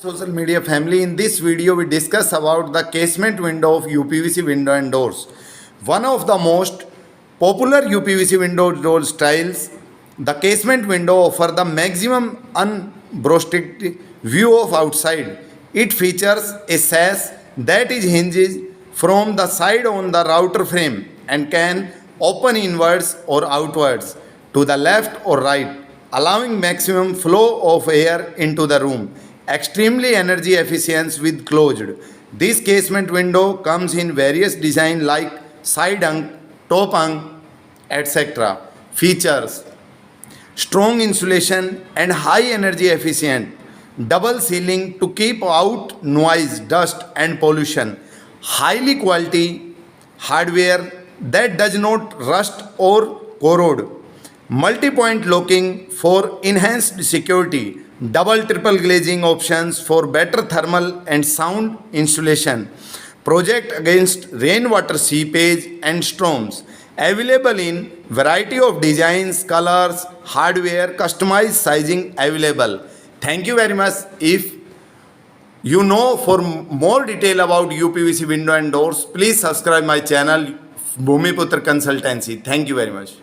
Social media family, in this video we discuss about the casement window of UPVC window and doors. One of the most popular UPVC window door styles, the casement window offer the maximum unobstructed view of outside. It features a sash that is hinged from the side on the router frame and can open inwards or outwards to the left or right, allowing maximum flow of air into the room. Extremely energy efficient with closed. This casement window comes in various design like side hung, top hung, etc. Features: strong insulation and high energy efficient. Double ceiling to keep out noise, dust and pollution. Highly quality hardware that does not rust or corrode. Multi-point locking for enhanced security. Double triple glazing options for better thermal and sound insulation. Project against rainwater seepage and storms. Available in variety of designs, colors, hardware, customized sizing available. Thank you very much. If you know for more detail about UPVC window and doors, please subscribe my channel Bhumiputra Consultancy. Thank you very much.